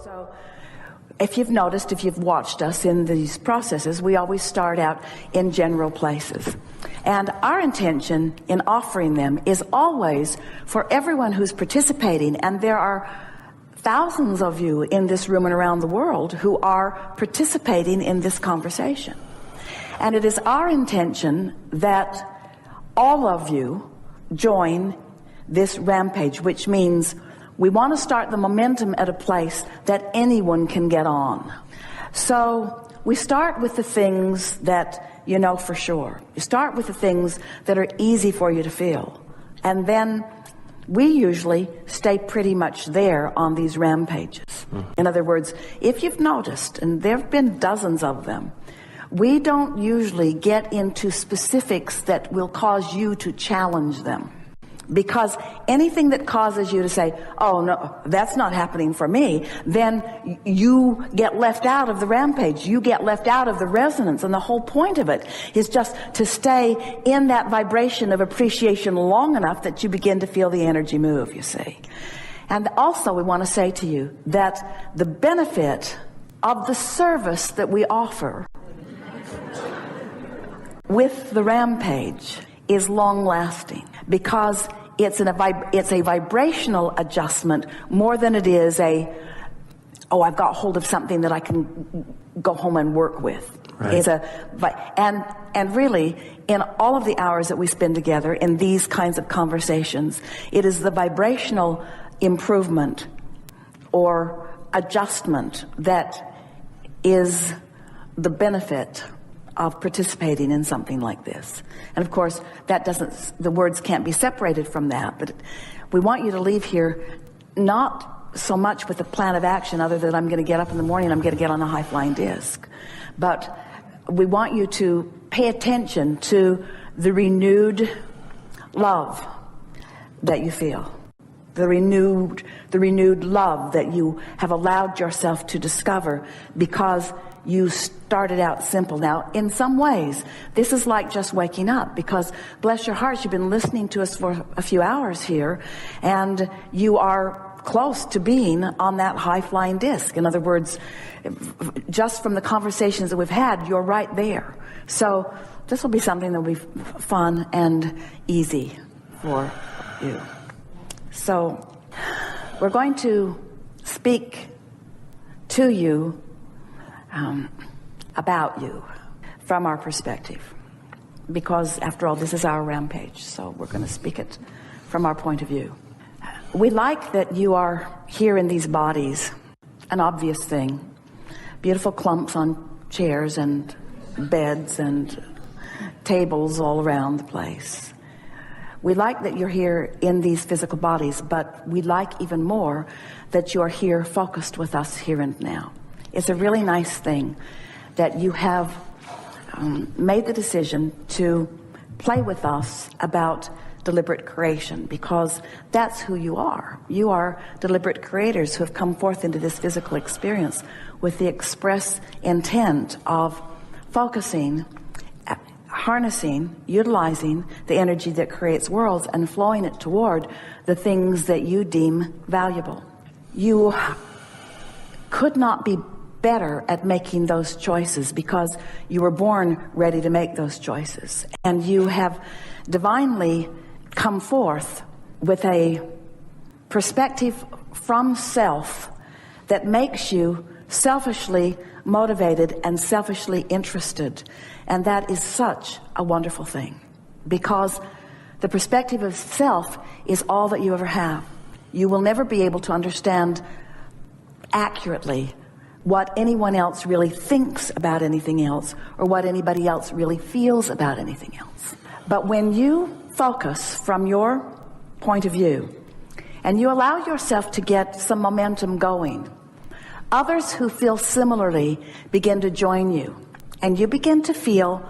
So if you've noticed, if you've watched us in these processes, we always start out in general places. And our intention in offering them is always for everyone who's participating, and there are thousands of you in this room and around the world who are participating in this conversation. And it is our intention that all of you join this rampage, which means we want to start the momentum at a place that anyone can get on. So we start with the things that you know for sure. You start with the things that are easy for you to feel. And then we usually stay pretty much there on these rampages. In other words, if you've noticed, and there have been dozens of them, we don't usually get into specifics that will cause you to challenge them. Because anything that causes you to say, oh no, that's not happening for me, then you get left out of the rampage. You get left out of the resonance. And the whole point of it is just to stay in that vibration of appreciation long enough that you begin to feel the energy move, you see. And also we want to say to you that the benefit of the service that we offer with the rampage is long lasting, because it's a vibrational adjustment more than it is I've got hold of something that I can go home and work with. Right. And really, in all of the hours that we spend together in these kinds of conversations, it is the vibrational improvement or adjustment that is the benefit of participating in something like this. And of course, the words can't be separated from that, but we want you to leave here not so much with a plan of action other than I'm going to get up in the morning, I'm going to get on a high-flying disc. But we want you to pay attention to the renewed love that you feel. The renewed love that you have allowed yourself to discover because you started out simple. Now, in some ways, this is like just waking up, because bless your hearts, you've been listening to us for a few hours here, and you are close to being on that high-flying disc. In other words, just from the conversations that we've had, you're right there. So this will be something that will be fun and easy for you. So we're going to speak to you about you from our perspective, because after all, this is our rampage, so we're going to speak it from our point of view. We like that you are here in these bodies, an obvious thing. Beautiful clumps on chairs and beds and tables all around the place. We like that you're here in these physical bodies, but we like even more that you're here focused with us here and now. It's a really nice thing that you have made the decision to play with us about deliberate creation, because that's who you are. You are deliberate creators who have come forth into this physical experience with the express intent of focusing, harnessing, utilizing the energy that creates worlds and flowing it toward the things that you deem valuable. You could not be better at making those choices, because you were born ready to make those choices, and you have divinely come forth with a perspective from self that makes you selfishly motivated and selfishly interested. And that is such a wonderful thing, because the perspective of self is all that you ever have. You will never be able to understand accurately what anyone else really thinks about anything else, or what anybody else really feels about anything else. But when you focus from your point of view and you allow yourself to get some momentum going, others who feel similarly begin to join you, and you begin to feel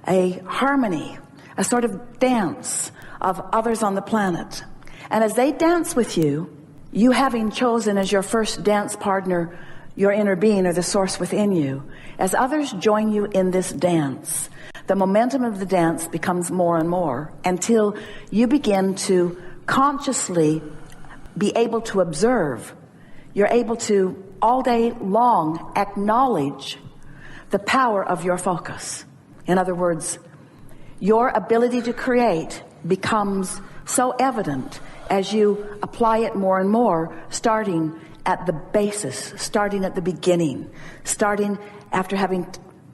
a harmony, a sort of dance of others on the planet. And as they dance with you, you having chosen as your first dance partner your inner being, or the source within you, as others join you in this dance, the momentum of the dance becomes more and more, until you begin to consciously be able to observe. You're able to all day long acknowledge the power of your focus. In other words, your ability to create becomes so evident as you apply it more and more, starting at the basis, starting at the beginning, starting after having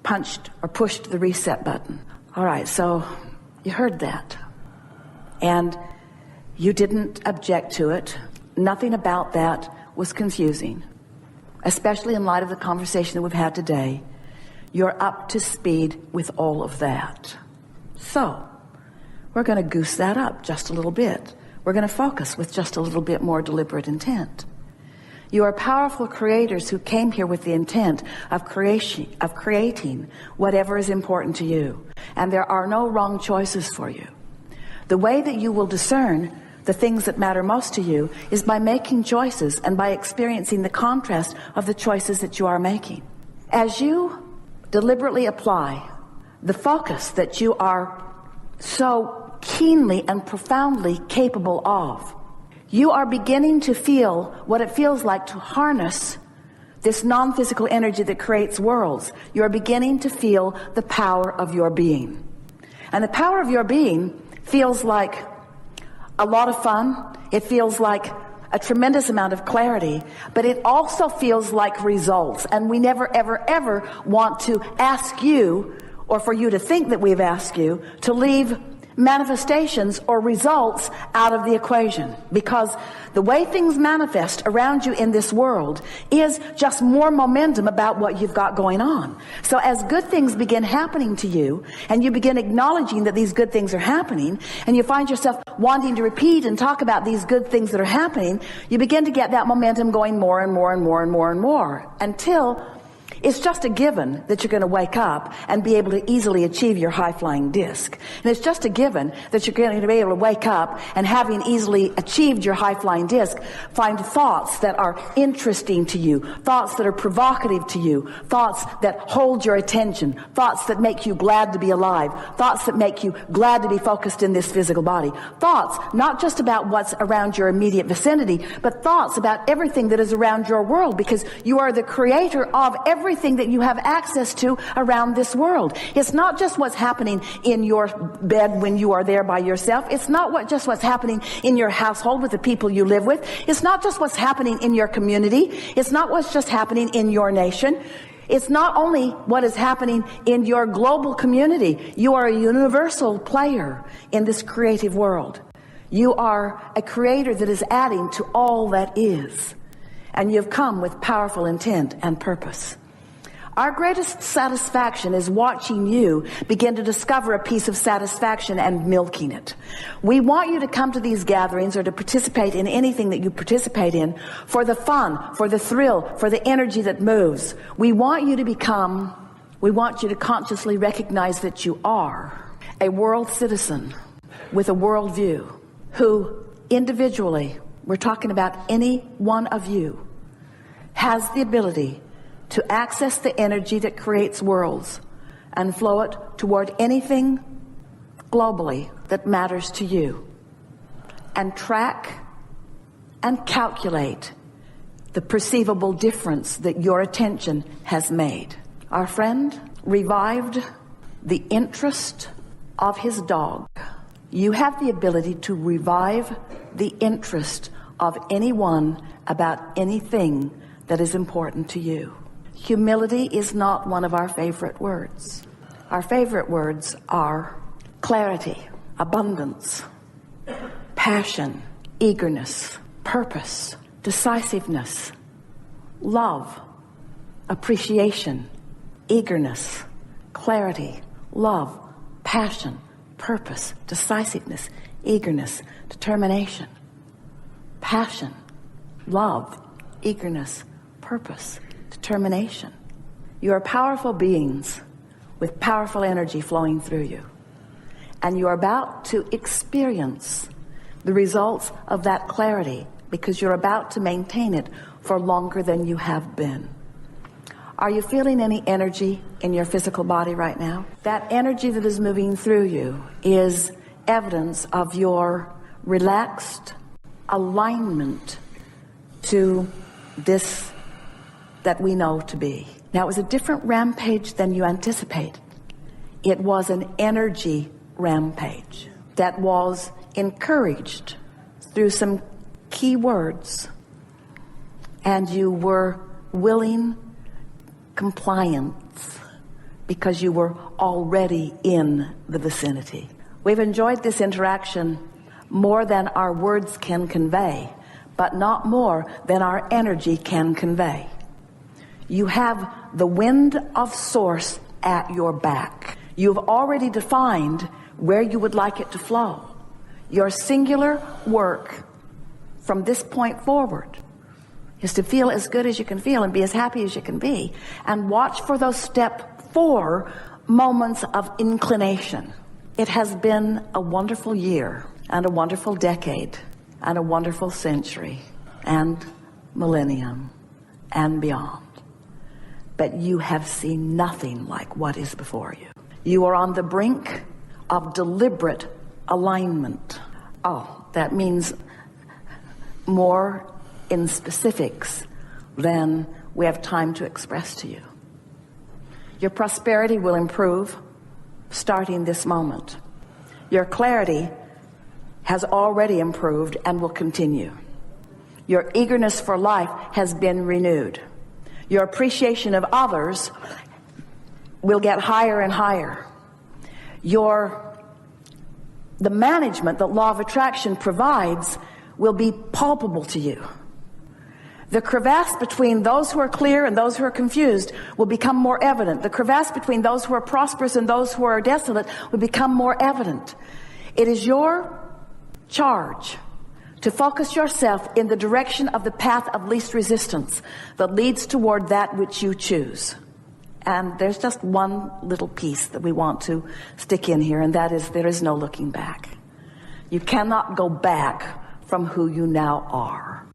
punched or pushed the reset button. All right, so you heard that. And you didn't object to it. Nothing about that was confusing, especially in light of the conversation that we've had today. You're up to speed with all of that. So we're going to goose that up just a little bit. We're going to focus with just a little bit more deliberate intent. You are powerful creators who came here with the intent of creating whatever is important to you. And there are no wrong choices for you. The way that you will discern the things that matter most to you is by making choices and by experiencing the contrast of the choices that you are making. As you deliberately apply the focus that you are so keenly and profoundly capable of, you are beginning to feel what it feels like to harness this non-physical energy that creates worlds. You are beginning to feel the power of your being. And the power of your being feels like a lot of fun. It feels like a tremendous amount of clarity, but it also feels like results. And we never, ever, ever want to ask you, or for you to think that we've asked you, to leave manifestations or results out of the equation, because the way things manifest around you in this world is just more momentum about what you've got going on. So as good things begin happening to you, and you begin acknowledging that these good things are happening, and you find yourself wanting to repeat and talk about these good things that are happening, you begin to get that momentum going more and more and more and more and more, until it's just a given that you're going to wake up and be able to easily achieve your high-flying disc. And it's just a given that you're going to be able to wake up and, having easily achieved your high-flying disc, find thoughts that are interesting to you, thoughts that are provocative to you, thoughts that hold your attention, thoughts that make you glad to be alive, thoughts that make you glad to be focused in this physical body, thoughts not just about what's around your immediate vicinity, but thoughts about everything that is around your world, because you are the creator of everything that you have access to around this world. It's not just what's happening in your bed when you are there by yourself. It's not just what's happening in your household with the people you live with. It's not just what's happening in your community. It's not what's just happening in your nation. It's not only what is happening in your global community. You are a universal player in this creative world. You are a creator that is adding to all that is. And you've come with powerful intent and purpose. Our greatest satisfaction is watching you begin to discover a piece of satisfaction and milking it. We want you to come to these gatherings, or to participate in anything that you participate in, for the fun, for the thrill, for the energy that moves. We want you to consciously recognize that you are a world citizen with a worldview, who individually, we're talking about any one of you, has the ability to access the energy that creates worlds and flow it toward anything globally that matters to you, and track and calculate the perceivable difference that your attention has made. Our friend revived the interest of his dog. You have the ability to revive the interest of anyone about anything that is important to you. Humility is not one of our favorite words. Our favorite words are clarity, abundance, passion, eagerness, purpose, decisiveness, love, appreciation, eagerness, clarity, love, passion, purpose, decisiveness, eagerness, determination, passion, love, eagerness, purpose, determination. You are powerful beings with powerful energy flowing through you. And you are about to experience the results of that clarity, because you're about to maintain it for longer than you have been. Are you feeling any energy in your physical body right now? That energy that is moving through you is evidence of your relaxed alignment to this that we know to be. Now, it was a different rampage than you anticipate. It was an energy rampage that was encouraged through some key words, and you were willing compliance because you were already in the vicinity. We've enjoyed this interaction more than our words can convey, but not more than our energy can convey. You have the wind of source at your back. You've already defined where you would like it to flow. Your singular work from this point forward is to feel as good as you can feel and be as happy as you can be, and watch for those step 4 moments of inclination. It has been a wonderful year and a wonderful decade and a wonderful century and millennium and beyond. But you have seen nothing like what is before you. You are on the brink of deliberate alignment. Oh, that means more in specifics than we have time to express to you. Your prosperity will improve starting this moment. Your clarity has already improved and will continue. Your eagerness for life has been renewed. Your appreciation of others will get higher and higher. The management that law of attraction provides will be palpable to you. The crevasse between those who are clear and those who are confused will become more evident. The crevasse between those who are prosperous and those who are desolate will become more evident. It is your charge to focus yourself in the direction of the path of least resistance that leads toward that which you choose. And there's just one little piece that we want to stick in here, and that is there is no looking back. You cannot go back from who you now are.